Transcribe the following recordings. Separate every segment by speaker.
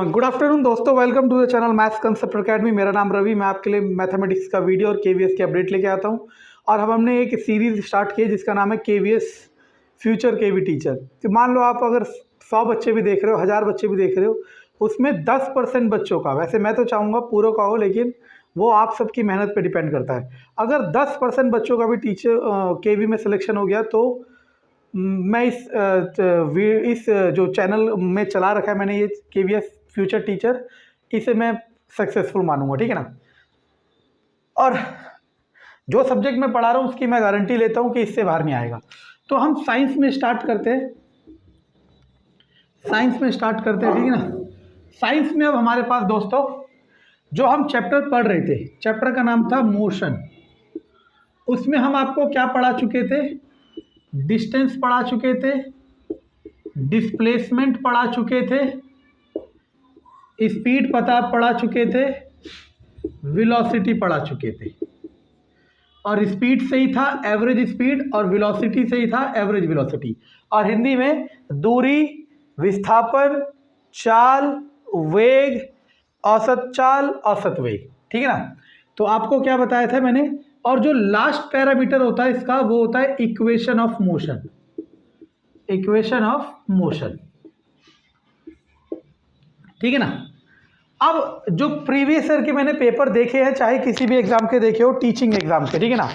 Speaker 1: Good afternoon दोस्तों, welcome to the channel maths concept academy. मेरा नाम रवि, मैं आपके लिए मैथमेटिक्स का वीडियो और केवीएस की अपडेट लेके आता हूं। और अब हमने एक सीरीज़ स्टार्ट की जिसका नाम है केवीएस फ्यूचर केवी टीचर। तो मान लो आप अगर 100 बच्चे भी देख रहे हो, 1000 बच्चे भी देख रहे हो, उसमें 10% बच्चों का, वैसे मैं तो चाहूँगा पूरा का हो, लेकिन वो आप सबकी मेहनत पे डिपेंड करता है। अगर 10% बच्चों का भी टीचर केवी में सिलेक्शन हो गया तो मैं इस जो चैनल में चला रखा है मैंने, ये केवीएस फ्यूचर टीचर, इसे मैं सक्सेसफुल मानूंगा, ठीक है ना। और जो सब्जेक्ट मैं पढ़ा रहा हूँ उसकी मैं गारंटी लेता हूँ कि इससे बाहर नहीं आएगा। तो हम साइंस में स्टार्ट करते हैं, ठीक है ना। साइंस में अब हमारे पास दोस्तों जो हम चैप्टर पढ़ रहे थे, चैप्टर का नाम था मोशन। उसमें हम आपको क्या पढ़ा चुके थे? डिस्टेंस पढ़ा चुके थे, डिस्प्लेसमेंट पढ़ा चुके थे, स्पीड पढ़ा चुके थे, वेलोसिटी पढ़ा चुके थे। और स्पीड से ही था एवरेज स्पीड और वेलोसिटी से ही था एवरेज वेलोसिटी। और हिंदी में दूरी, विस्थापन, चाल, वेग, औसत चाल, औसत वेग, ठीक है ना। तो आपको क्या बताया था मैंने? और जो लास्ट पैरामीटर होता है इसका, वो होता है equation of motion. Equation of motion, ठीक है ना। अब जो प्रीवियस ईयर के मैंने पेपर देखे हैं, चाहे किसी भी एग्जाम के देखे हो, टीचिंग एग्जाम के, ठीक है ना,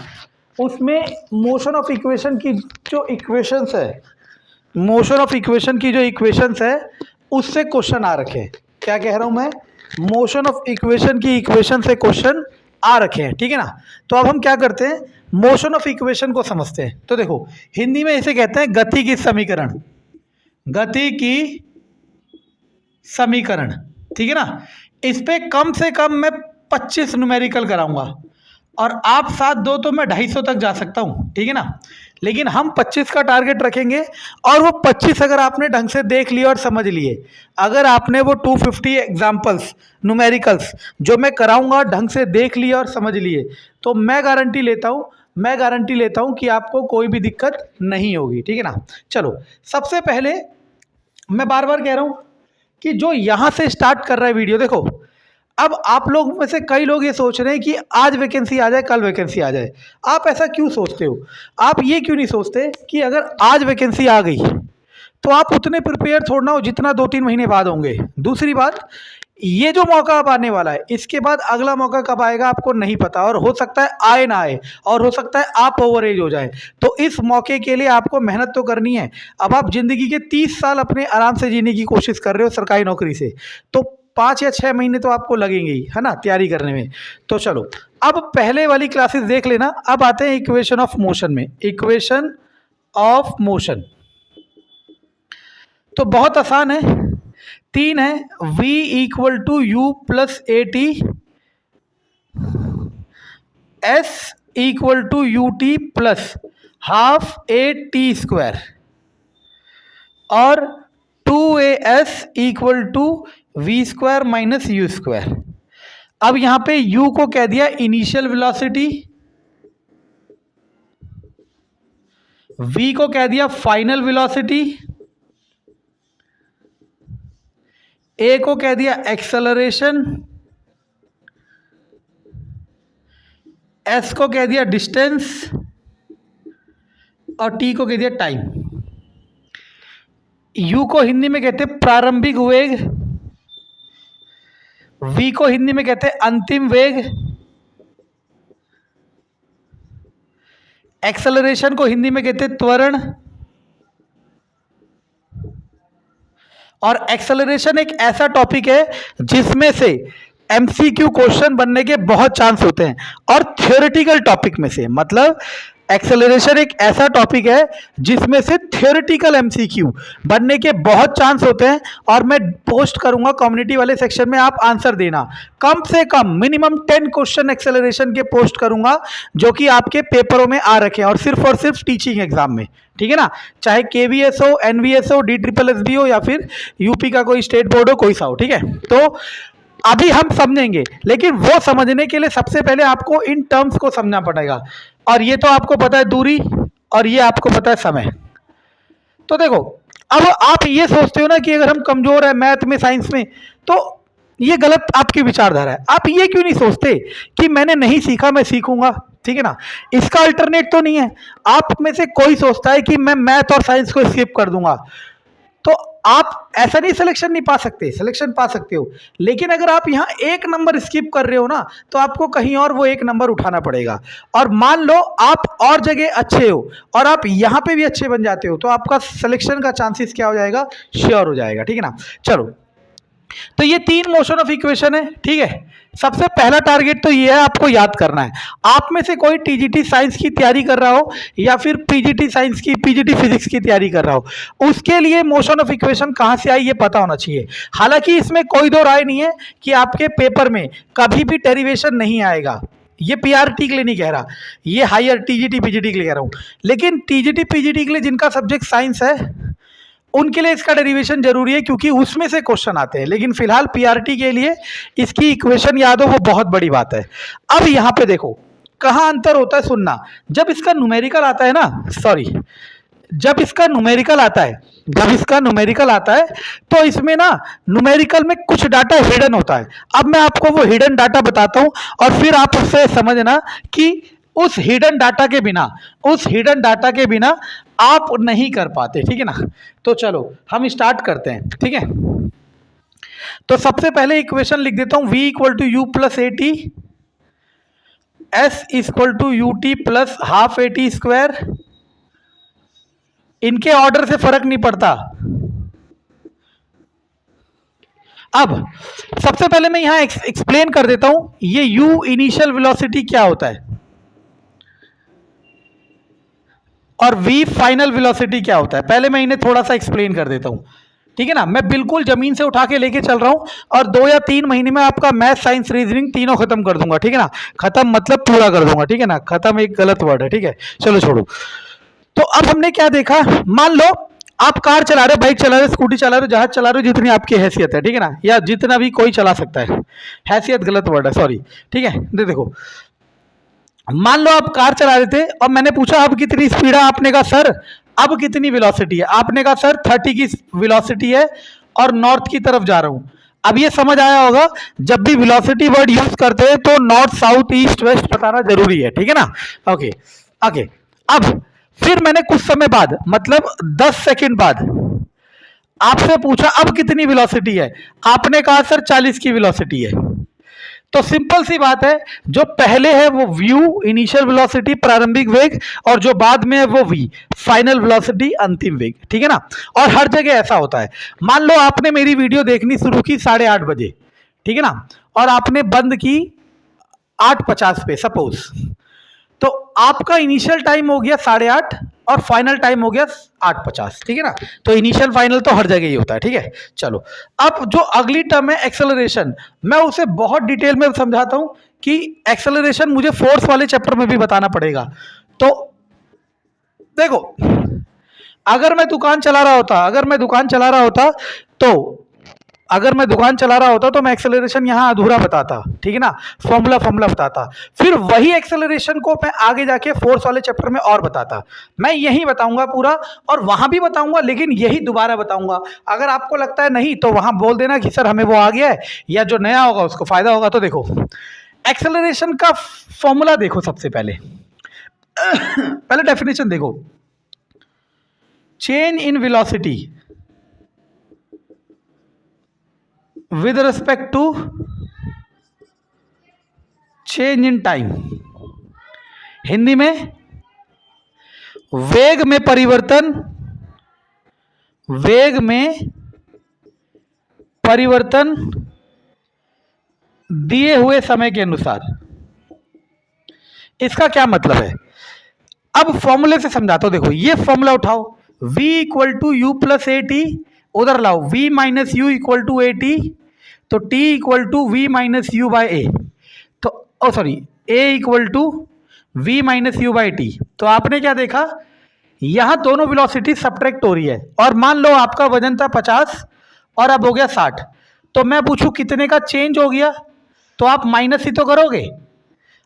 Speaker 1: उसमें मोशन ऑफ इक्वेशन की जो इक्वेशंस है, मोशन ऑफ इक्वेशन की जो इक्वेशंस है उससे क्वेश्चन आ रखे हैं। क्या कह रहा हूं मैं? मोशन ऑफ इक्वेशन की इक्वेशन से क्वेश्चन आ रखे हैं, ठीक है ना। तो अब हम क्या करते हैं, मोशन ऑफ इक्वेशन को समझते हैं। तो देखो, हिंदी में इसे कहते हैं गति की समीकरण, गति की समीकरण, ठीक है ना। इस पे कम से कम मैं 25 न्यूमेरिकल कराऊंगा, और आप साथ दो तो मैं 250 तक जा सकता हूं, ठीक है ना। लेकिन हम 25 का टारगेट रखेंगे, और वो 25 अगर आपने ढंग से देख लिए और समझ लिए, अगर आपने वो 250 एग्जाम्पल्स न्यूमेरिकल्स जो मैं कराऊंगा ढंग से देख लिए और समझ लिए, तो मैं गारंटी लेता हूं कि आपको कोई भी दिक्कत नहीं होगी, ठीक है ना। चलो, सबसे पहले मैं बार बार कह रहा हूं कि जो यहां से स्टार्ट कर रहा है वीडियो, देखो, अब आप लोग में से कई लोग ये सोच रहे हैं कि आज वैकेंसी आ जाए, कल वैकेंसी आ जाए। आप ऐसा क्यों सोचते हो? आप ये क्यों नहीं सोचते कि अगर आज वैकेंसी आ गई तो आप उतने प्रिपेयर थोड़ा हो जितना 2-3 महीने बाद होंगे। दूसरी बात, ये जो मौका अब आने वाला है, इसके बाद अगला मौका कब आएगा आपको नहीं पता, और हो सकता है आए ना आए, और हो सकता है आप ओवर एज हो जाए। तो इस मौके के लिए आपको मेहनत तो करनी है। अब आप जिंदगी के 30 साल अपने आराम से जीने की कोशिश कर रहे हो सरकारी नौकरी से, तो 5 या 6 महीने तो आपको लगेंगे ही, है ना, तैयारी करने में। तो चलो, अब पहले वाली क्लासेस देख लेना। अब आते हैं इक्वेशन ऑफ मोशन में। इक्वेशन ऑफ मोशन तो बहुत आसान है, 3 है। v equal to u plus a t, s equal to u t plus half a t square, और 2as equal to v square minus u square. अब यहां पे u को कह दिया इनिशियल वेलोसिटी, v को कह दिया फाइनल वेलोसिटी, a को कह दिया एक्सेलरेशन, s को कह दिया डिस्टेंस, और t को कह दिया टाइम। u को हिंदी में कहते हैं प्रारंभिक वेग, v को हिंदी में कहते हैं अंतिम वेग, एक्सेलरेशन को हिंदी में कहते हैं त्वरण। और एक्सेलरेशन एक ऐसा टॉपिक है जिसमें से एमसीक्यू क्वेश्चन बनने के बहुत चांस होते हैं, और थ्योरेटिकल टॉपिक में से, मतलब एक्सेलरेशन एक ऐसा टॉपिक है जिसमें से थ्योरेटिकल एमसीक्यू बनने के बहुत चांस होते हैं। और मैं पोस्ट करूंगा कम्युनिटी वाले सेक्शन में, आप आंसर देना। कम से कम मिनिमम 10 क्वेश्चन एक्सेलरेशन के पोस्ट करूंगा जो कि आपके पेपरों में आ रखे हैं, और सिर्फ टीचिंग एग्जाम में, ठीक है ना। चाहे केवीएस हो, एनवीएस हो, DSSB हो, या फिर यूपी का कोई स्टेट बोर्ड हो, कोई सा हो, ठीक है। तो अभी हम समझेंगे, लेकिन वो समझने के लिए सबसे पहले आपको इन टर्म्स को समझना पड़ेगा। और ये तो आपको पता है दूरी, और ये आपको पता है समय। तो देखो, अब आप ये सोचते हो ना कि अगर हम कमजोर है मैथ में, साइंस में, तो ये गलत आपकी विचारधारा है। आप ये क्यों नहीं सोचते कि मैंने नहीं सीखा, मैं सीखूंगा, ठीक है ना। इसका अल्टरनेट तो नहीं है। आप में से कोई सोचता है कि मैं मैथ और साइंस को स्किप कर दूंगा, तो आप ऐसा नहीं सिलेक्शन नहीं पा सकते, सिलेक्शन पा सकते हो, लेकिन अगर आप यहाँ एक नंबर स्किप कर रहे हो ना, तो आपको कहीं और वो एक नंबर उठाना पड़ेगा। और मान लो आप और जगह अच्छे हो और आप यहाँ पे भी अच्छे बन जाते हो, तो आपका सिलेक्शन का चांसेस क्या हो जाएगा, श्योर हो जाएगा, ठीक है ना। चलो, तो ये 3 मोशन ऑफ इक्वेशन है, ठीक है। सबसे पहला टारगेट तो ये है, आपको याद करना है। आप में से कोई टीजीटी साइंस की तैयारी कर रहा हो या फिर पीजीटी साइंस की, पीजीटी फिजिक्स की तैयारी कर रहा हो, उसके लिए मोशन ऑफ इक्वेशन कहां से आई ये पता होना चाहिए। हालांकि इसमें कोई दो राय नहीं है कि आपके पेपर में कभी भी डेरिवेशन नहीं आएगा। ये पीआरटी के लिए नहीं कह रहा, ये हायर टीजीटी पीजीटी के लिए कह रहा हूं। लेकिन टीजीटी पीजीटी के लिए जिनका सब्जेक्ट साइंस है, उनके लिए इसका डेरिवेशन जरूरी है, क्योंकि उसमें से क्वेश्चन आते हैं। लेकिन फिलहाल पीआरटी के लिए इसकी इक्वेशन याद हो, वो बहुत बड़ी बात है। अब यहां पे देखो कहां अंतर होता है, सुनना। जब इसका न्यूमेरिकल आता है ना, सॉरी, जब इसका न्यूमेरिकल आता है, तो इसमें ना न्यूमेरिकल में कुछ डाटा हिडन होता है। अब मैं आपको वो हिडन डाटा बताता हूं और फिर आप उससे समझना कि उस हिडन डाटा के बिना आप नहीं कर पाते, ठीक है ना। तो चलो हम स्टार्ट करते हैं, ठीक है। तो सबसे पहले इक्वेशन लिख देता हूं, v equal to u plus a t, s equal to u t plus half a t square. इनके ऑर्डर से फर्क नहीं पड़ता। अब सबसे पहले मैं यहां एक्सप्लेन कर देता हूं, ये u इनिशियल वेलोसिटी क्या होता है और v फाइनल वेलोसिटी क्या होता है। पहले मैं इन्हें थोड़ा सा एक्सप्लेन कर देता हूं, ठीक है ना। मैं बिल्कुल जमीन से उठा के लेके चल रहा हूं और 2 या 3 महीने में आपका मैथ, साइंस, रीजनिंग तीनों खत्म कर दूंगा, ठीक है ना। खत्म मतलब पूरा कर दूंगा, ठीक है ना। खत्म एक गलत वर्ड है, ठीक है, चलो छोड़ो। तो अब हमने क्या देखा, मान लो आप कार चला रहे, बाइक चला रहे, स्कूटी चला रहे, जहाज चला रहे, जितनी आपकी हैसियत है, ठीक है ना, या जितना भी कोई चला सकता है। हैसियत गलत वर्ड है, सॉरी, ठीक है। देखो, मान लो आप कार चला रहे थे और मैंने पूछा अब कितनी स्पीड है, आपने कहा सर अब कितनी वेलोसिटी है, आपने कहा सर 30 की वेलोसिटी है और नॉर्थ की तरफ जा रहा हूं। अब ये समझ आया होगा, जब भी वेलोसिटी वर्ड यूज करते हैं तो नॉर्थ, साउथ, ईस्ट, वेस्ट बताना जरूरी है, ठीक है ना। Okay okay. अब फिर मैंने कुछ समय बाद, मतलब 10 सेकंड बाद आपसे पूछा अब कितनी वेलोसिटी है, आपने कहा सर 40 की वेलोसिटी है। तो सिंपल सी बात है, जो पहले है वो व्यू इनिशियल वेलोसिटी, प्रारंभिक वेग, और जो बाद में है वो v फाइनल वेलोसिटी, अंतिम वेग, ठीक है ना। और हर जगह ऐसा होता है। मान लो आपने मेरी वीडियो देखनी शुरू की 8:30 बजे, ठीक है ना, और आपने बंद की 8:50 पे सपोज, तो आपका इनिशियल टाइम हो गया 8:30 और फाइनल टाइम हो गया 8:50, ठीक है ना। तो इनिशियल फाइनल तो हर जगह ही होता है, ठीक है। चलो, अब जो अगली टर्म है एक्सेलरेशन, मैं उसे बहुत डिटेल में समझाता हूं कि एक्सेलरेशन मुझे फोर्स वाले चैप्टर में भी बताना पड़ेगा। तो देखो, अगर मैं दुकान चला रहा होता तो मैं एक्सेलरेशन यहां अधूरा बताता, ठीक है ना, फॉर्मूला बताता, फिर वही एक्सेलरेशन को मैं आगे जाके फोर्स वाले चैप्टर में और बताता। मैं यही बताऊंगा पूरा, और वहां भी बताऊंगा, लेकिन यही दोबारा बताऊंगा। अगर आपको लगता है नहीं तो वहां बोल देना कि सर हमें वो आ गया है, या जो नया होगा उसको फायदा होगा। तो देखो, एक्सेलरेशन का फॉर्मूला देखो, सबसे पहले डेफिनेशन देखो, change in velocity with respect to change in time। Hindi में वेग में परिवर्तन दिए हुए समय के अनुसार। इसका क्या मतलब है, अब फॉर्मूले से समझाता हूं। देखो, ये फॉर्मूला उठाओ, v equal to u plus a t, उधर लाओ v minus u equal to a t, तो t equal to v minus u by a, तो sorry a equal to v minus u by t. तो आपने क्या देखा, यहां दोनों वेलोसिटी सब्ट्रैक्ट हो रही है, और मान लो आपका वजन था 50 और अब हो गया 60, तो मैं पूछूं कितने का चेंज हो गया, तो आप माइनस ही तो करोगे,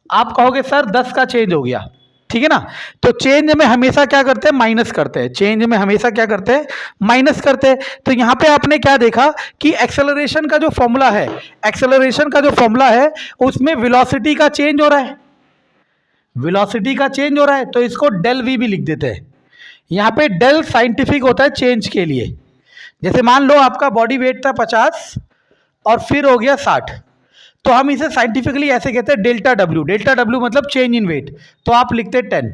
Speaker 1: आप कहोगे सर 10 का चेंज हो गया, ठीक है ना। तो चेंज में हमेशा क्या करते हैं, माइनस करते हैं, चेंज में हमेशा क्या करते हैं, माइनस करते हैं। तो यहाँ पे आपने क्या देखा कि एक्सेलरेशन का जो फॉर्मूला है, एक्सेलरेशन का जो फॉर्मूला है उसमें वेलोसिटी का चेंज हो रहा है, वेलोसिटी का चेंज हो रहा है, तो इसको डेल वी भी लिख देते हैं। यहाँ पे डेल साइंटिफिक होता है चेंज के लिए। जैसे मान लो आपका बॉडी वेट था 50 और फिर हो गया 60, तो हम इसे साइंटिफिकली ऐसे कहते हैं डेल्टा डब्ल्यू, डेल्टा डब्ल्यू मतलब चेंज इन वेट, तो आप लिखते हैं 10,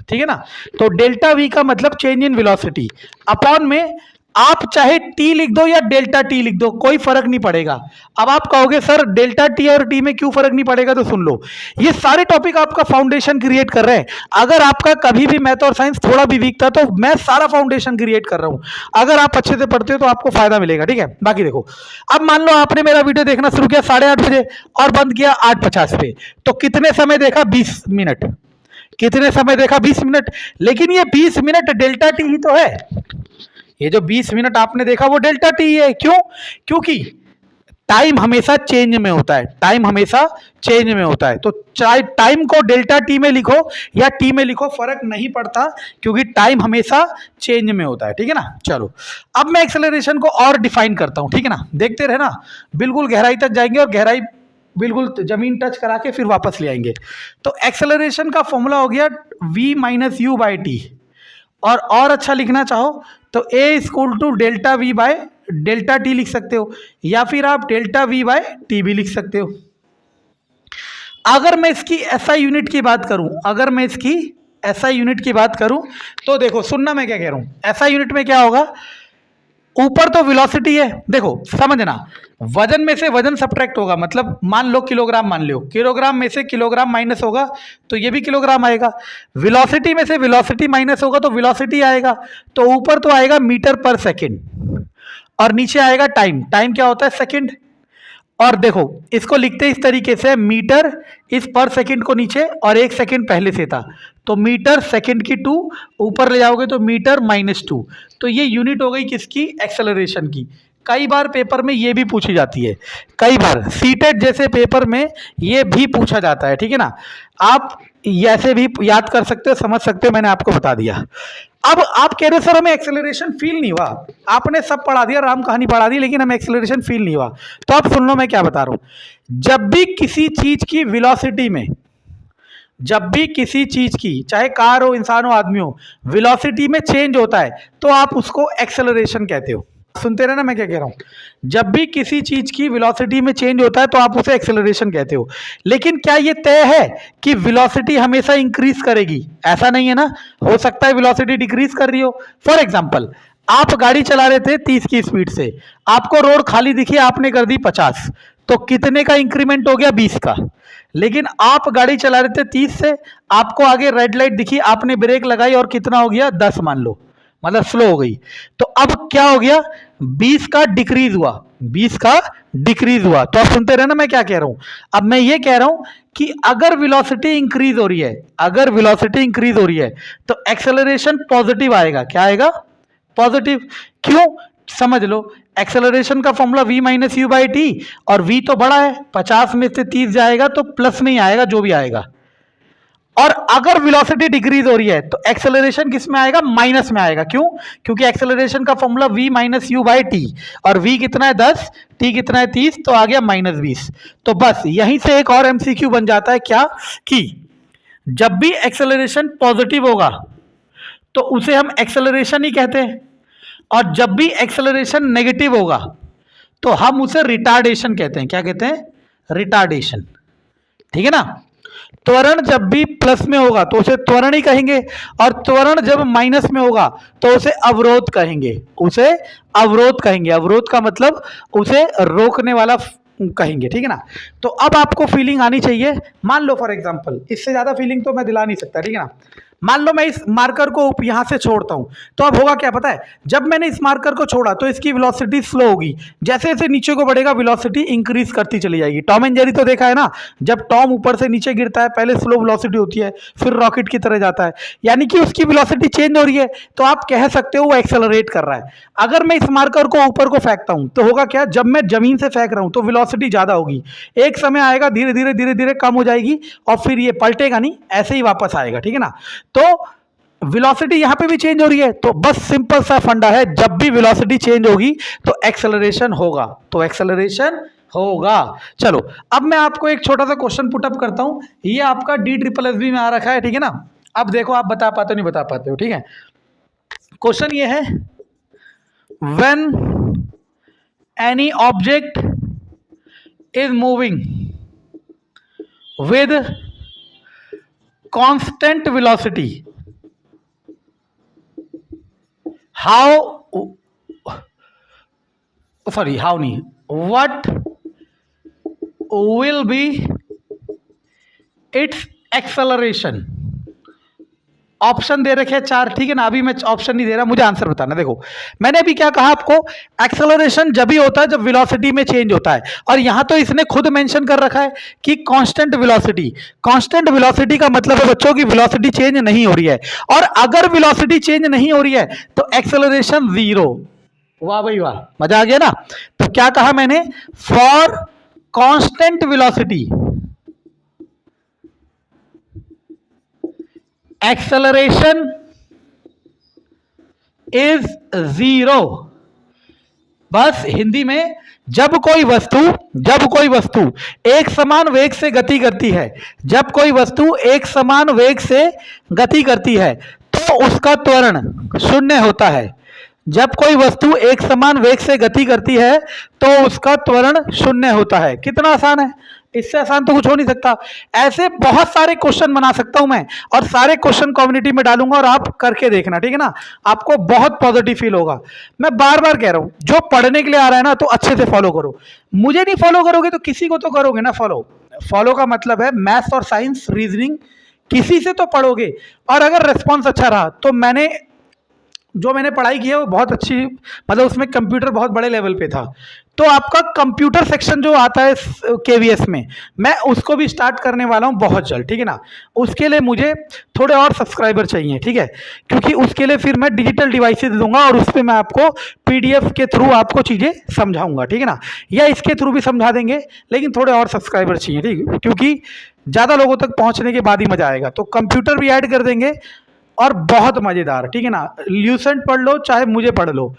Speaker 1: ठीक है ना। तो डेल्टा वी का मतलब चेंज इन वेलोसिटी, अपॉन में आप चाहे टी लिख दो या डेल्टा टी लिख दो, कोई फर्क नहीं पड़ेगा। अब आप कहोगे सर डेल्टा टी और टी में क्यों फर्क नहीं पड़ेगा, तो सुन लो, ये सारे टॉपिक आपका फाउंडेशन क्रिएट कर रहे हैं। अगर आपका कभी भी मैथ और साइंस थोड़ा भी वीक था तो मैं सारा फाउंडेशन क्रिएट कर रहा हूं, अगर आप अच्छे से पढ़ते हो तो आपको फायदा मिलेगा, ठीक है। बाकी देखो, अब मान लो आपने मेरा वीडियो देखना शुरू किया 8:30 बजे और बंद किया 8:50 पे, तो कितने समय देखा, 20 मिनट। कितने समय देखा, 20 मिनट। लेकिन ये 20 मिनट डेल्टा टी ही तो है, ये जो 20 मिनट आपने देखा वो डेल्टा टी है। क्यों? क्योंकि टाइम हमेशा चेंज में होता है, टाइम हमेशा चेंज में होता है। तो चाहे टाइम को डेल्टा टी में लिखो या टी में लिखो, फर्क नहीं पड़ता, क्योंकि टाइम हमेशा चेंज में होता है, ठीक है ना। चलो अब मैं एक्सेलरेशन को और डिफाइन करता हूं, ठीक है ना। देखते रहना, बिल्कुल गहराई तक जाएंगे और गहराई बिल्कुल जमीन टच करा के फिर वापस ले आएंगे। तो एक्सेलरेशन का फॉर्मूला हो गया v minus u by t, और अच्छा लिखना चाहो तो a equal to delta v by delta t लिख सकते हो, या फिर आप डेल्टा वी बाय टी भी लिख सकते हो। अगर मैं इसकी SI यूनिट की बात करूं, अगर मैं इसकी SI यूनिट की बात करूं तो देखो, सुनना मैं क्या कह रहा हूं। SI यूनिट में क्या होगा, ऊपर तो वेलोसिटी है, देखो समझना, वजन में से वजन सब्ट्रैक्ट होगा, मतलब मान लो किलोग्राम, मान लो किलोग्राम में से किलोग्राम माइनस होगा तो ये भी किलोग्राम आएगा। वेलोसिटी में से वेलोसिटी माइनस होगा तो वेलोसिटी आएगा। तो ऊपर तो आएगा मीटर पर सेकंड और नीचे आएगा टाइम, टाइम क्या होता है, सेकंड। और देखो इसको लिखते इस तरीके से, मीटर इस पर सेकंड को नीचे और 1 सेकंड पहले से था, तो मीटर सेकंड की 2 ऊपर ले जाओगे तो मीटर -2, तो ये यूनिट हो गई किसकी, एक्सेलरेशन की। कई बार पेपर में ये भी पूछी जाती है, कई बार सीटेट जैसे पेपर में ये भी पूछा जाता है, ठीक है ना। आप ऐसे भी याद कर सकते हो, समझ सकते हो, मैंने आपको बता दिया। अब आप कह रहे हो सर हमें एक्सेलरेशन फील नहीं हुआ, आपने सब पढ़ा दिया, राम कहानी पढ़ा दी, लेकिन हमें एक्सेलरेशन फील नहीं हुआ। तो आप सुन लो मैं क्या बता रहा हूं। जब भी किसी चीज की वेलोसिटी में, जब भी किसी चीज की, चाहे कार हो, इंसान हो, आदमी हो, वेलोसिटी में चेंज होता है तो आप उसको एक्सेलरेशन कहते हो। सुनते रहना मैं क्या कह रहा हूं। जब भी किसी चीज की वेलोसिटी में चेंज होता है तो आप उसे एक्सेलरेशन कहते हो। लेकिन क्या ये तय है कि वेलोसिटी हमेशा इंक्रीज करेगी? ऐसा नहीं है ना, हो सकता है वेलोसिटी डिक्रीज कर रही हो। फॉर एग्जांपल, आप गाड़ी चला रहे थे 30 की स्पीड से, आपको रोड खाली दिखी, आपने कर दी 50, तो कितने का इंक्रीमेंट हो गया, 20 का। लेकिन आप गाड़ी चला रहे थे 30 से, आपको आगे रेड लाइट दिखी, आपने ब्रेक लगाई और कितना हो गया, 10 मान लो, मतलब स्लो हो गई। तो अब क्या हो गया, 20 का डिक्रीज हुआ, 20 का डिक्रीज हुआ। तो आप सुनते रहना मैं क्या कह रहा हूं। अब मैं ये कह रहा हूं कि अगर वेलोसिटी इंक्रीज हो रही है, अगर वेलोसिटी इंक्रीज हो रही है तो एक्सेलरेशन पॉजिटिव आएगा। क्या आएगा, पॉजिटिव। क्यों, समझ लो, एक्सेलरेशन का formula v minus u by t, और v तो बड़ा है, 50 में से 30 जाएगा तो प्लस में ही आएगा जो भी आएगा। और अगर वेलोसिटी डिक्रीज हो रही है तो एक्सेलरेशन किस में आएगा, माइनस में आएगा। क्यों, क्योंकि एक्सेलरेशन का formula v minus u by t, और v कितना है 10, t कितना है 30, तो आ गया -20। तो बस यहीं से एक और MCQ बन जाता है, क्या कि जब भी एक्सेलरेशन पॉजिटिव होगा तो उसे हम एक्सेलरेशन ही कहते हैं, और जब भी एक्सेलरेशन नेगेटिव होगा तो हम उसे रिटार्डेशन कहते हैं। क्या कहते हैं, रिटार्डेशन, ठीक है ना। त्वरण जब भी प्लस में होगा तो उसे त्वरण ही कहेंगे, और त्वरण जब माइनस में होगा तो उसे अवरोध कहेंगे, उसे अवरोध कहेंगे। अवरोध का मतलब उसे रोकने वाला कहेंगे, ठीक है ना। तो अब आपको फीलिंग आनी चाहिए। मान लो फॉर एग्जांपल, इससे ज़्यादा फीलिंग तो मैं दिला नहीं सकता, ठीक है ना। मान लो मैं इस मार्कर को यहां से छोड़ता हूं, तो अब होगा क्या पता है, जब मैंने इस मार्कर को छोड़ा तो इसकी वेलोसिटी स्लो होगी, जैसे जैसे नीचे को बढ़ेगा वेलोसिटी इंक्रीज करती चली जाएगी। टॉम एंड जेरी तो देखा है ना, जब टॉम ऊपर से नीचे गिरता है पहले स्लो वेलोसिटी होती है, फिर रॉकेट की तरह जाता है, यानी कि उसकी वेलोसिटी चेंज हो रही है, तो आप कह सकते हो वो एक्सेलरेट कर रहा है। अगर मैं इस मार्कर को ऊपर को फेंकता हूं तो होगा क्या, जब मैं जमीन से फेंक रहा हूं तो वेलोसिटी ज्यादा होगी, एक समय आएगा धीरे धीरे धीरे धीरे कम हो जाएगी और फिर ये पलटेगा नहीं, ऐसे ही वापस आएगा, ठीक है ना। तो वेलोसिटी यहां पे भी चेंज हो रही है, तो बस सिंपल सा फंडा है, जब भी वेलोसिटी चेंज होगी तो एक्सेलरेशन होगा, तो एक्सेलरेशन होगा। चलो अब मैं आपको एक छोटा सा क्वेश्चन पुटअप करता हूं, ये आपका DSSB में आ रखा है, ठीक है ना। अब देखो आप बता पाते हो नहीं बता पाते हो, ठीक है। क्वेश्चन ये है, when any object is moving with constant velocity, what will be its acceleration? Option दे रखे हैं 4, ठीक है ना। अभी मैं ऑप्शन नहीं दे रहा, मुझे आंसर बताना। देखो मैंने अभी क्या कहा आपको, एक्सेलरेशन जब ही होता है जब वेलोसिटी में चेंज होता है, और यहां तो इसने खुद मेंशन कर रखा है कि कांस्टेंट वेलोसिटी। कांस्टेंट वेलोसिटी का मतलब है बच्चों की वेलोसिटी चेंज नहीं हो रही है, और अगर वेलोसिटी चेंज नहीं हो रही है तो एक्सेलरेशन 0। वाह भाई वाह, मजा आ गया ना। तो क्या कहा मैंने, for constant velocity acceleration is 0। बस हिंदी में, जब कोई वस्तु एक समान वेग से गति करती है, जब कोई वस्तु एक समान वेग से गति करती है तो उसका त्वरण 0 होता है। जब कोई वस्तु एक समान वेग से गति करती है तो उसका त्वरण 0 होता है। कितना आसान है, इससे आसान तो कुछ हो नहीं सकता। ऐसे बहुत सारे क्वेश्चन बना सकता हूं मैं, और सारे क्वेश्चन कम्युनिटी में डालूंगा और आप करके देखना, ठीक है ना। आपको बहुत पॉजिटिव फील होगा। मैं बार बार कह रहा हूं, जो पढ़ने के लिए आ रहा है ना तो अच्छे से फॉलो करो। मुझे नहीं फॉलो करोगे तो किसी को तो करोगे ना फॉलो। फॉलो का मतलब है मैथ्स और साइंस रीजनिंग किसी से तो पढ़ोगे, और अगर रिस्पॉन्स अच्छा रहा तो मैंने पढ़ाई की है वो बहुत अच्छी, मतलब उसमें कंप्यूटर बहुत बड़े लेवल पे था, तो आपका कंप्यूटर सेक्शन जो आता है KVS में, मैं उसको भी स्टार्ट करने वाला हूं बहुत जल्द, ठीक है ना। उसके लिए मुझे थोड़े और सब्सक्राइबर चाहिए, ठीक है, क्योंकि उसके लिए फिर मैं डिजिटल डिवाइसेस दूंगा और उस पर मैं आपको PDF के थ्रू आपको चीज़ें समझाऊंगा, ठीक है ना, या इसके थ्रू भी समझा देंगे, लेकिन थोड़े और सब्सक्राइबर चाहिए, ठीक है, क्योंकि ज़्यादा लोगों तक पहुँचने के बाद ही मज़ा आएगा। तो कंप्यूटर भी ऐड कर देंगे और बहुत मज़ेदार, ठीक है ना। ल्यूसेंट पढ़ लो चाहे मुझे पढ़ लो,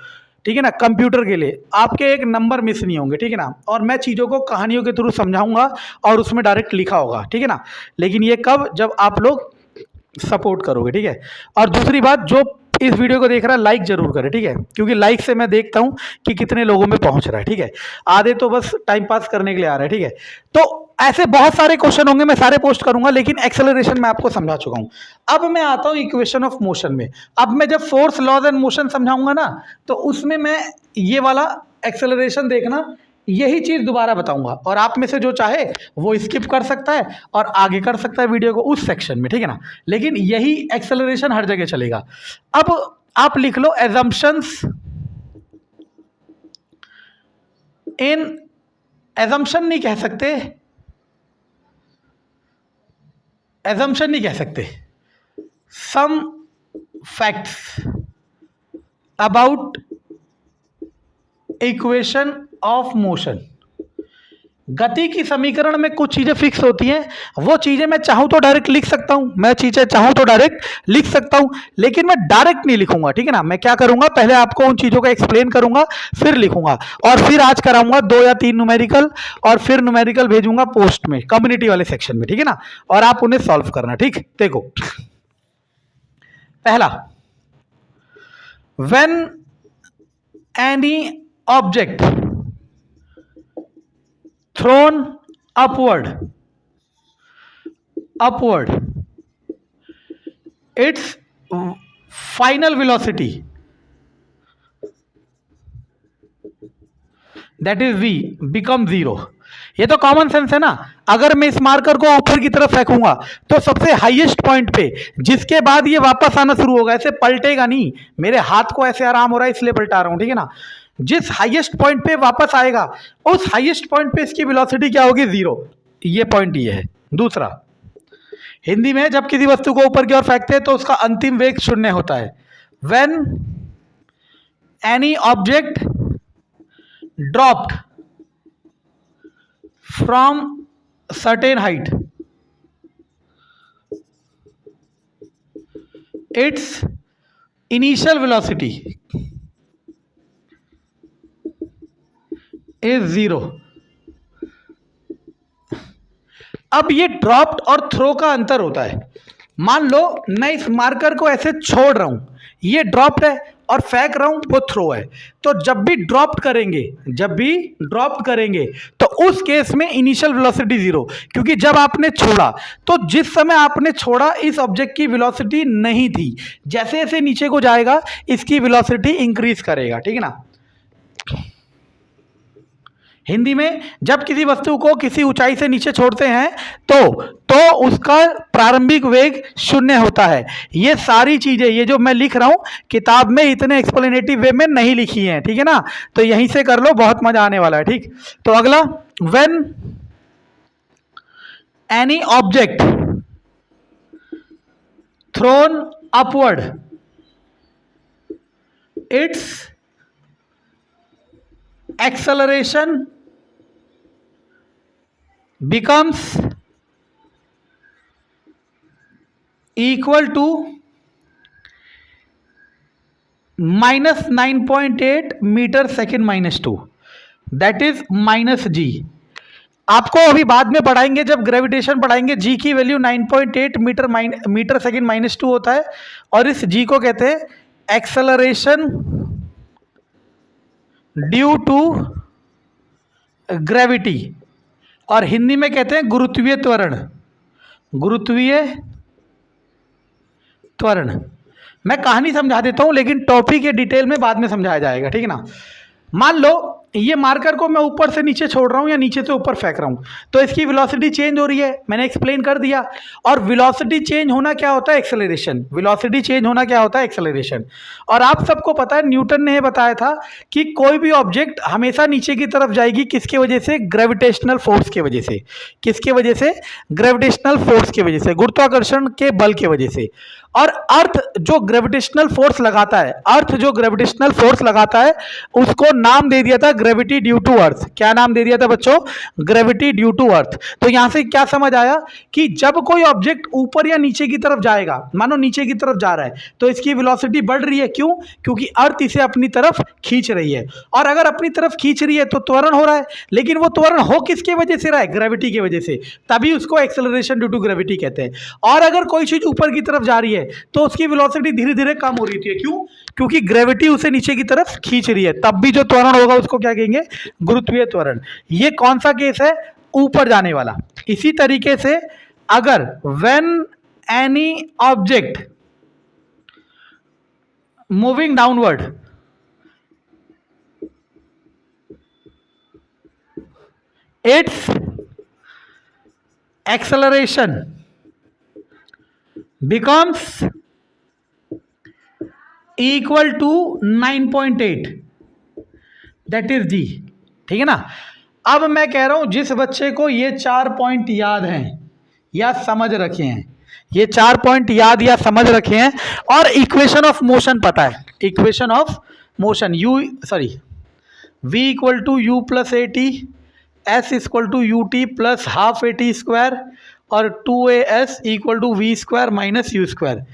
Speaker 1: ठीक है ना, कंप्यूटर के लिए आपके एक नंबर मिस नहीं होंगे, ठीक है ना। और मैं चीज़ों को कहानियों के थ्रू समझाऊंगा और उसमें डायरेक्ट लिखा होगा, ठीक है ना। लेकिन ये कब, जब आप लोग सपोर्ट करोगे, ठीक है। और दूसरी बात, जो इस वीडियो को देख रहा है लाइक जरूर करें, ठीक है, क्योंकि लाइक से मैं देखता हूं कि कितने लोगों में पहुंच रहा है, ठीक है। आधे तो बस टाइम पास करने के लिए आ रहे हैं, ठीक है। तो ऐसे बहुत सारे क्वेश्चन होंगे, मैं सारे पोस्ट करूंगा, लेकिन एक्सेलरेशन मैं आपको समझा चुका हूं। अब मैं आता हूं इक्वेशन ऑफ मोशन में। अब मैं जब फोर्स, लॉज एंड मोशन समझाऊंगा ना, तो उसमें मैं ये वाला एक्सेलरेशन देखना, यही चीज दोबारा बताऊंगा, और आप में से जो चाहे वो स्किप कर सकता है और आगे कर सकता है वीडियो को उस सेक्शन में, ठीक है ना। लेकिन यही एक्सेलरेशन हर जगह चलेगा। अब आप लिख लो एजम्पशंस इन, एजम्पशन नहीं कह सकते, एजम्पशन नहीं कह सकते, some facts about equation of motion. गति की समीकरण में कुछ चीजें फिक्स होती हैं, वो चीजें मैं चाहूं तो डायरेक्ट लिख सकता हूं, लेकिन मैं डायरेक्ट नहीं लिखूंगा, ठीक है ना। मैं क्या करूंगा, पहले आपको उन चीजों को एक्सप्लेन करूंगा, फिर लिखूंगा, और फिर आज कराऊंगा 2 या 3 न्यूमेरिकल, और फिर न्यूमेरिकल भेजूंगा पोस्ट में, कम्युनिटी वाले सेक्शन में, ठीक है ना, और आप उन्हें सॉल्व करना, ठीक। देखो पहला, when any object thrown upward, its final velocity, that is V, become 0. ये तो कॉमन सेंस है ना। अगर मैं इस मार्कर को ऊपर की तरफ फेंकूंगा तो सबसे हाईएस्ट पॉइंट पे, जिसके बाद ये वापस आना शुरू होगा, ऐसे पलटेगा नहीं। मेरे हाथ को ऐसे आराम हो रहा है इसलिए पलटा रहा हूं, ठीक है ना। जिस हाईएस्ट पॉइंट पे वापस आएगा उस हाईएस्ट पॉइंट पे इसकी वेलोसिटी क्या होगी, 0। ये पॉइंट ये है। दूसरा, हिंदी में जब किसी वस्तु को ऊपर की ओर फेंकते हैं तो उसका अंतिम वेग 0 होता है। When any object dropped from certain height, it's initial velocity is 0। अब ये ड्रॉप्ड और थ्रो का अंतर होता है। मान लो मैं इस मार्कर को ऐसे छोड़ रहा हूं, ये ड्रॉप्ड है, और फेंक रहा हूं वो थ्रो है। तो जब भी ड्रॉप्ड करेंगे तो उस केस में इनिशियल वेलोसिटी 0, क्योंकि जब आपने छोड़ा तो जिस समय आपने छोड़ा इस ऑब्जेक्ट की वेलोसिटी नहीं थी। जैसे जैसे नीचे को जाएगा इसकी वेलोसिटी इंक्रीज करेगा, ठीक है ना। हिंदी में जब किसी वस्तु को किसी ऊंचाई से नीचे छोड़ते हैं तो उसका प्रारंभिक वेग 0 होता है। ये सारी चीजें, ये जो मैं लिख रहा हूं, किताब में इतने एक्सप्लेनेटिव वे में नहीं लिखी हैं, ठीक है ना। तो यहीं से कर लो, बहुत मजा आने वाला है, ठीक। तो अगला, when any object thrown upward, its acceleration becomes equal to -9.8 metre second -2, that is -g। आपको अभी बाद में पढ़ाएंगे, जब ग्रेविटेशन पढ़ाएंगे, g की वैल्यू 9.8 मीटर सेकेंड -2 होता है, और इस g को कहते हैं एक्सेलरेशन ड्यू टू ग्रेविटी, और हिंदी में कहते हैं गुरुत्वीय त्वरण। मैं कहानी समझा देता हूं, लेकिन टॉपिक ये डिटेल में बाद में समझाया जाएगा, ठीक है ना। मान लो ये मार्कर को मैं ऊपर से नीचे छोड़ रहा हूं या नीचे से ऊपर फेंक रहा हूं, तो इसकी वेलोसिटी चेंज हो रही है, मैंने एक्सप्लेन कर दिया। और वेलोसिटी चेंज होना क्या होता है, एक्सेलरेशन। वेलोसिटी चेंज होना क्या होता है, एक्सेलरेशन। और आप सबको पता है, न्यूटन ने बताया था कि कोई भी ऑब्जेक्ट हमेशा नीचे की तरफ जाएगी, किसके वजह से, ग्रेविटेशनल फोर्स की वजह से। किसके वजह से, ग्रेविटेशनल फोर्स की वजह से, गुरुत्वाकर्षण के बल की वजह से। और अर्थ जो ग्रेविटेशनल फोर्स लगाता है, उसको नाम दे दिया था ग्रेविटी ड्यू टू अर्थ। क्या नाम दे दिया था बच्चों, ग्रेविटी ड्यू टू अर्थ। तो यहां से क्या समझ आया कि जब कोई ऑब्जेक्ट ऊपर या नीचे की तरफ जाएगा, मानो नीचे की तरफ जा रहा है, तो इसकी वेलोसिटी बढ़ रही है। क्यों, क्योंकि अर्थ इसे अपनी तरफ खींच रही है। और अगर अपनी तरफ खींच रही है तो त्वरण हो रहा है, लेकिन वो त्वरण हो किसके वजह से रहा है, ग्रेविटी की वजह से। तभी उसको एक्सेलरेशन ड्यू टू ग्रेविटी कहते हैं। और अगर कोई चीज ऊपर की तरफ जा रही है तो उसकी वेलोसिटी धीरे धीरे कम हो रही है। क्यों, क्योंकि ग्रेविटी उसे नीचे की तरफ खींच रही है। तब भी जो त्वरण होगा उसको क्या कहेंगे, गुरुत्वीय त्वरण। ये कौन सा केस है, ऊपर जाने वाला। इसी तरीके से अगर when any object moving downward, it's acceleration becomes equal to 9.8, that is g, ठीक है ना। अब मैं कह रहा हूं जिस बच्चे को ये 4 पॉइंट याद हैं या समझ रखे हैं, ये 4 पॉइंट याद या समझ रखे हैं, और इक्वेशन ऑफ मोशन पता है, equation of motion v equal to u plus a t, s equal to u t plus half a t square, और 2as equal to v square minus u square.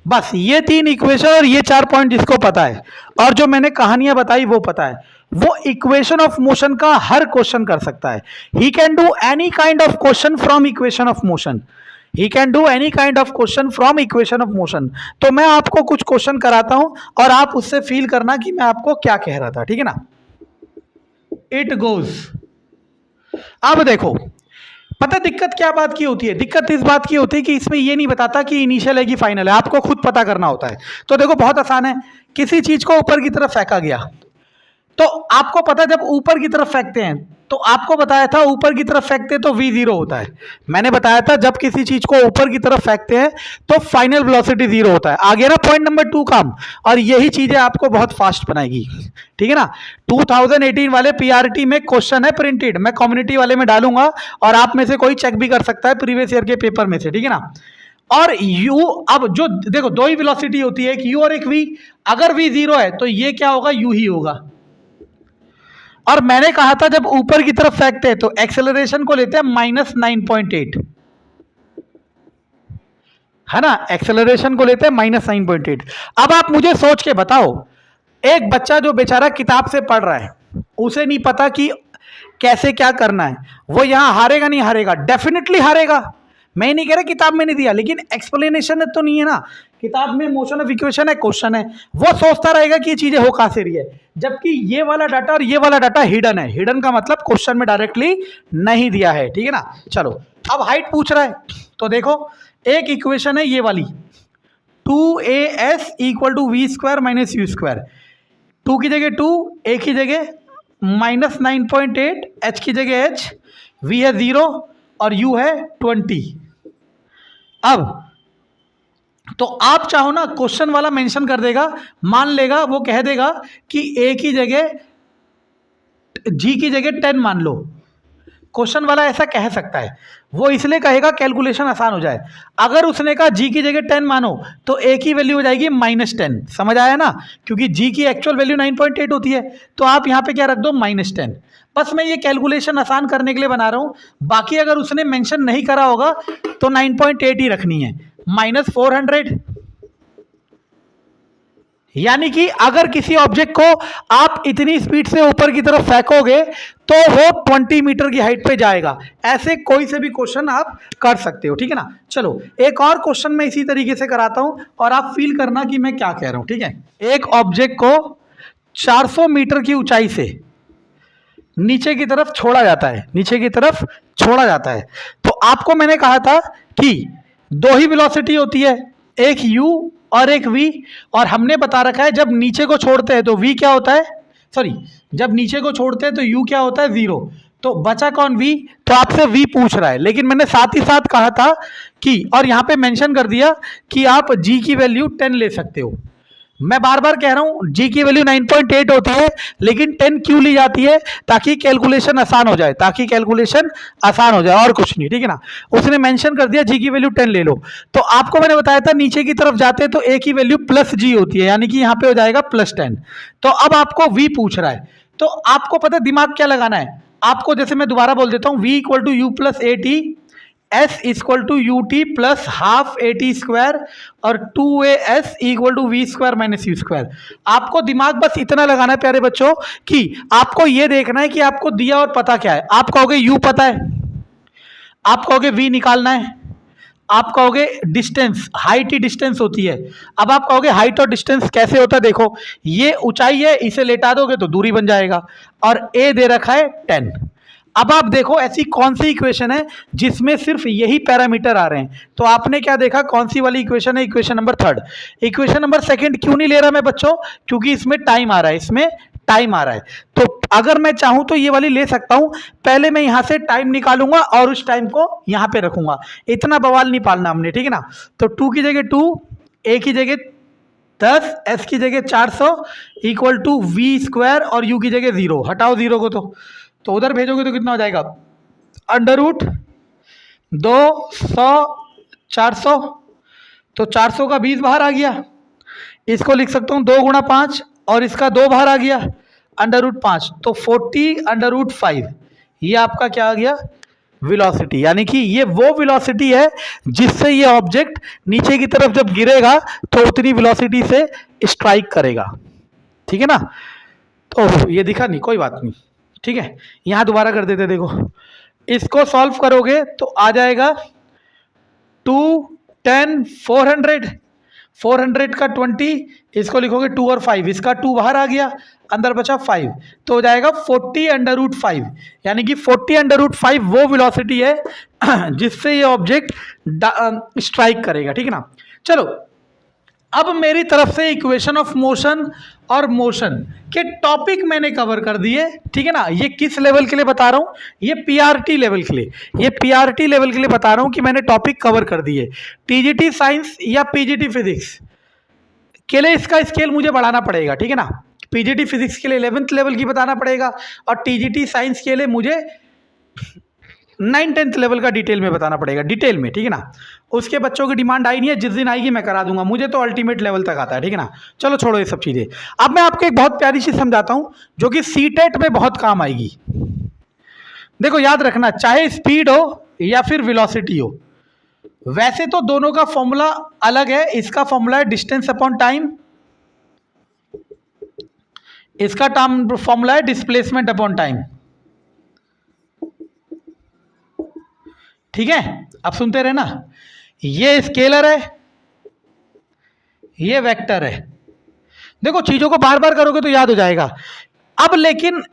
Speaker 1: बस ये 3 equation और ये 4 point जिसको पता है, और जो मैंने कहानियां बताई वो पता है, वो इक्वेशन ऑफ मोशन का हर क्वेश्चन कर सकता है। He can do any kind of question from equation of motion, तो मैं आपको कुछ क्वेश्चन कराता हूं और आप उससे फील करना कि मैं आपको क्या कह रहा था, ठीक है ना। It goes. अब देखो, पता दिक्कत क्या बात की होती है, दिक्कत इस बात की होती है कि इसमें ये नहीं बताता कि इनिशियल है कि फाइनल है, आपको खुद पता करना होता है। तो देखो बहुत आसान है, किसी चीज को ऊपर की तरफ फेंका गया, तो आपको पता जब ऊपर की तरफ फेंकते हैं तो आपको बताया था ऊपर की तरफ फेंकते तो v जीरो होता है। मैंने बताया था जब किसी चीज को ऊपर की तरफ फेंकते हैं तो फाइनल वेलोसिटी जीरो होता है। आगे ना पॉइंट नंबर 2 काम, और यही चीजें आपको बहुत फास्ट बनाएगी, ठीक है ना। 2018 वाले पीआरटी में क्वेश्चन है प्रिंटेड, मैं कम्युनिटी वाले में डालूंगा और आप में से कोई चेक भी कर सकता है प्रीवियस ईयर के पेपर में से, ठीक है ना। और u, अब जो देखो दो ही वेलोसिटी होती है, एक u और एक v। अगर v जीरो है तो ये क्या होगा, u ही होगा। और मैंने कहा था जब ऊपर की तरफ फेंकते हैं तो एक्सेलरेशन को लेते हैं -9.8, है ना, एक्सेलरेशन को लेते हैं -9.8। अब आप मुझे सोच के बताओ, एक बच्चा जो बेचारा किताब से पढ़ रहा है, उसे नहीं पता कि कैसे क्या करना है, वो यहां हारेगा नहीं हारेगा, डेफिनेटली हारेगा। मैं नहीं कह रहा किताब में नहीं दिया, लेकिन एक्सप्लेनेशन तो नहीं है ना। किताब में मोशन ऑफ इक्वेशन है, क्वेश्चन है, वो सोचता रहेगा कि ये चीजें हो कहां से रही है, जबकि ये वाला डाटा और ये वाला डाटा हिडन है। हिडन का मतलब क्वेश्चन में डायरेक्टली नहीं दिया है, ठीक है ना। चलो अब हाइट पूछ रहा है, तो देखो एक इक्वेशन है ये वाली, 2as = v² - u²। 2 की जगह 2, a की जगह -9.8, h की जगह h, v है 0 और u है 20। अब तो आप चाहो ना, क्वेश्चन वाला मेंशन कर देगा, मान लेगा, वो कह देगा कि a की जगह g की जगह 10 मान लो। क्वेश्चन वाला ऐसा कह सकता है, वो इसलिए कहेगा कैलकुलेशन आसान हो जाए। अगर उसने कहा g की जगह 10 मानो तो a की वैल्यू हो जाएगी -10, समझ आया ना, क्योंकि g की एक्चुअल वैल्यू 9.8 होती है, तो आप यहाँ पे क्या रख दो, -10। बस मैं ये कैलकुलेशन आसान करने के लिए बना रहा हूँ। बाकी अगर उसने मेंशन नहीं करा होगा तो 9.8 ही रखनी है, -400। यानी कि अगर किसी ऑब्जेक्ट को आप इतनी स्पीड से ऊपर की तरफ फेंकोगे तो वो 20 मीटर की हाइट पे जाएगा। ऐसे कोई से भी क्वेश्चन आप कर सकते हो, ठीक है ना। चलो एक और क्वेश्चन मैं इसी तरीके से कराता हूं और आप फील करना कि मैं क्या कह रहा हूं, ठीक है। एक ऑब्जेक्ट को 400 मीटर की ऊंचाई से नीचे की तरफ छोड़ा जाता है, नीचे की तरफ छोड़ा जाता है। तो आपको मैंने कहा था कि दो ही वेलोसिटी होती है, एक u और एक v, और हमने बता रखा है जब नीचे को छोड़ते हैं तो v क्या होता है, सॉरी जब नीचे को छोड़ते हैं तो u क्या होता है, 0। तो बचा कौन, v। तो आपसे v पूछ रहा है, लेकिन मैंने साथ ही साथ कहा था कि, और यहाँ पे मेंशन कर दिया कि आप g की वैल्यू 10 ले सकते हो। मैं बार बार कह रहा हूं g की वैल्यू 9.8 होती है, लेकिन 10 क्यों ली जाती है, ताकि कैलकुलेशन आसान हो जाए, ताकि कैलकुलेशन आसान हो जाए, और कुछ नहीं, ठीक है ना। उसने मेंशन कर दिया g की वैल्यू 10 ले लो। तो आपको मैंने बताया था नीचे की तरफ जाते तो a की वैल्यू +g होती है, यानी कि यहाँ पे हो जाएगा +10। तो अब आपको v पूछ रहा है, तो आपको पता है दिमाग क्या लगाना है आपको। जैसे मैं दोबारा बोल देता हूँ, v = u + at, s = ut + ½ at² और 2as = v² - u²। आपको दिमाग बस इतना लगाना है प्यारे बच्चों कि आपको ये देखना है कि आपको दिया और पता क्या है। आप कहोगे u पता है, आप कहोगे v निकालना है, आप कहोगे डिस्टेंस, हाइट ही डिस्टेंस होती है। अब आप कहोगे हाइट और डिस्टेंस कैसे होता है, देखो ये ऊंचाई है, इसे लेटा दोगे तो दूरी बन जाएगा, और a दे रखा है 10। अब आप देखो ऐसी कौन सी इक्वेशन है जिसमें सिर्फ यही पैरामीटर आ रहे हैं। तो आपने क्या देखा, कौन सी वाली इक्वेशन है, इक्वेशन नंबर 3। इक्वेशन नंबर 2 क्यों नहीं ले रहा मैं बच्चों, क्योंकि इसमें टाइम आ रहा है, इसमें टाइम आ रहा है। तो अगर मैं चाहूं तो ये वाली ले सकता हूं, पहले मैं यहां से टाइम निकालूंगा और उस टाइम को यहां पे रखूंगा। इतना बवाल नहीं पालना हमने, ठीक है ना। तो 2 की जगह 2, a की जगह 10, s की जगह 400 = v² और u की जगह 0। हटाओ 0 को, तो उधर भेजोगे तो कितना हो जाएगा, √200 400, तो 400 का 20 बाहर आ गया। इसको लिख सकता हूँ 2 × 5 और इसका 2 बाहर आ गया, √5, तो 40 √5। ये आपका क्या आ गया, वेलोसिटी। यानी कि ये वो वेलोसिटी है जिससे ये ऑब्जेक्ट नीचे की तरफ जब गिरेगा तो उतनी वेलोसिटी से स्ट्राइक करेगा, ठीक है ना। तो ये दिखा नहीं, कोई बात नहीं, ठीक है। यहां दोबारा कर देते, देखो इसको सॉल्व करोगे तो आ जाएगा 2 10 400, 400 का 20, इसको लिखोगे 2 और 5, इसका 2 बाहर आ गया, अंदर बचा 5, तो हो जाएगा 40 √5। यानी कि 40 √5 वो वेलोसिटी है जिससे ये ऑब्जेक्ट स्ट्राइक करेगा, ठीक है ना। चलो अब मेरी तरफ से इक्वेशन ऑफ मोशन और मोशन के टॉपिक मैंने कवर कर दिए, ठीक है ना। ये किस लेवल के लिए बता रहा हूँ, ये पीआरटी लेवल के लिए, ये पीआरटी लेवल के लिए बता रहा हूँ कि मैंने टॉपिक कवर कर दिए। टीजीटी साइंस या पीजीटी फिजिक्स के लिए इसका स्केल मुझे बढ़ाना पड़ेगा, ठीक है ना। पीजीटी फिजिक्स के लिए 11th लेवल की बताना पड़ेगा और टीजीटी साइंस के लिए मुझे 9-10th लेवल का डिटेल में बताना पड़ेगा, डिटेल में, ठीक है ना। उसके बच्चों की डिमांड आई नहीं है, जिस दिन आएगी मैं करा दूंगा, मुझे तो अल्टीमेट लेवल तक आता है, ठीक है ना। चलो छोड़ो ये सब चीज़ें। अब मैं आपको एक बहुत प्यारी चीज़ समझाता हूँ जो कि सीटेट में बहुत काम आएगी। देखो याद रखना, चाहे स्पीड हो या फिर वेलोसिटी हो, वैसे तो दोनों का फॉर्मूला अलग है। इसका फॉर्मूला है डिस्टेंस अपॉन टाइम, इसका फॉर्मूला है डिस्प्लेसमेंट अपॉन टाइम, ठीक है। अब सुनते रहे ना, ये स्केलर है, ये वेक्टर है। देखो चीजों को बार बार करोगे तो याद हो जाएगा। अब लेकिन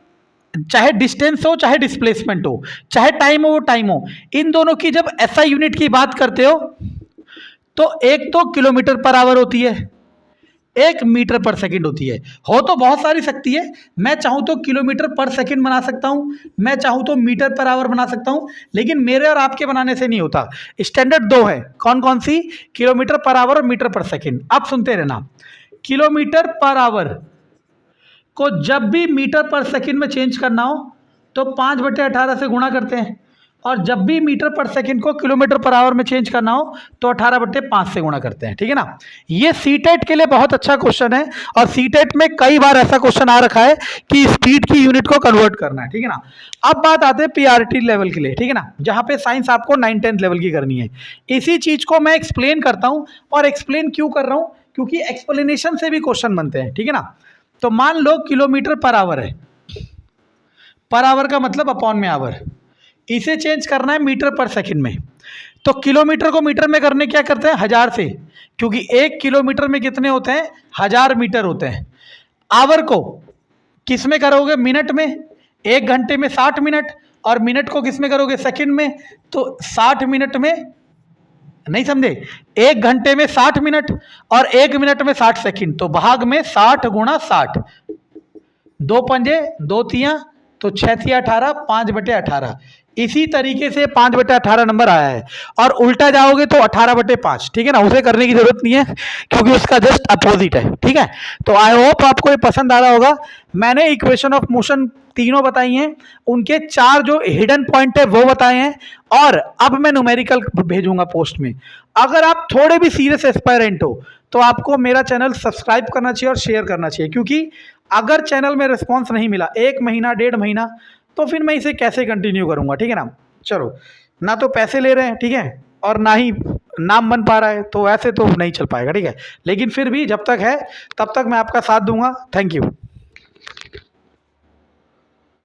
Speaker 1: चाहे डिस्टेंस हो, चाहे डिस्प्लेसमेंट हो, चाहे टाइम हो, टाइम हो, इन दोनों की जब एसआई यूनिट की बात करते हो तो एक तो किलोमीटर पर आवर होती है, एक मीटर पर सेकंड होती है। हो तो बहुत सारी सकती है, मैं चाहूं तो किलोमीटर पर सेकंड बना सकता हूं, मैं चाहूं तो मीटर पर आवर बना सकता हूं, लेकिन मेरे और आपके बनाने से नहीं होता। स्टैंडर्ड दो है, कौन कौन सी, किलोमीटर पर आवर और मीटर पर सेकंड। अब सुनते रहना, किलोमीटर पर आवर को जब भी मीटर पर सेकंड में चेंज करना हो तो 5/18 से गुणा करते हैं, और जब भी मीटर पर सेकंड को किलोमीटर पर आवर में चेंज करना हो तो 18/5 से गुणा करते हैं, ठीक है ना। ये सीटेट के लिए बहुत अच्छा क्वेश्चन है, और सीटेट में कई बार ऐसा क्वेश्चन आ रखा है कि स्पीड की यूनिट को कन्वर्ट करना है, ठीक है ना। अब बात आते हैं पीआरटी लेवल के लिए, ठीक है ना, जहां पे साइंस आपको 9-10th लेवल की करनी है। इसी चीज को मैं एक्सप्लेन करता हूं, और एक्सप्लेन क्यों कर रहा हूं, क्योंकि एक्सप्लेनेशन से भी क्वेश्चन बनते हैं, ठीक है ना। तो मान लो किलोमीटर पर आवर है, पर आवर का मतलब अपॉन में आवर, इसे चेंज करना है मीटर पर सेकंड में। तो किलोमीटर को मीटर में करने क्या करते हैं, 1000 से, क्योंकि 1 किलोमीटर में कितने होते हैं, 1000 मीटर होते हैं। आवर को किस में करोगे, मिनट में, 1 घंटे में 60 मिनट, और मिनट को किस में करोगे, सेकंड में। तो 60 मिनट में, नहीं समझे, 1 घंटे में 60 मिनट और 1 मिनट में 60 सेकंड, तो भाग में 60 गुणा 60, 2 पंजे 2 तियां, तो 6 तिया 18, 5/18। इसी तरीके से 5/18 नंबर आया है, और उल्टा जाओगे तो 18/5, ठीक है ना। उसे करने की जरूरत नहीं है क्योंकि उसका जस्ट अपोजिट है, ठीक है। तो आई होप आपको ये पसंद आ रहा होगा। मैंने इक्वेशन ऑफ मोशन तीनों बताई हैं, उनके 4 जो हिडन पॉइंट है वो बताए हैं, और अब मैं न्यूमेरिकल भेजूंगा पोस्ट में। अगर आप थोड़े भी सीरियस एस्पायरेंट हो तो आपको मेरा चैनल सब्सक्राइब करना चाहिए और शेयर करना चाहिए, क्योंकि अगर चैनल में रिस्पॉन्स नहीं मिला 1 महीना 1.5 महीना तो फिर मैं इसे कैसे कंटिन्यू करूंगा, ठीक है ना। चलो, ना तो पैसे ले रहे हैं, ठीक है, और ना ही नाम बन पा रहा है, तो ऐसे तो नहीं चल पाएगा, ठीक है। लेकिन फिर भी जब तक है तब तक मैं आपका साथ दूंगा। Thank you.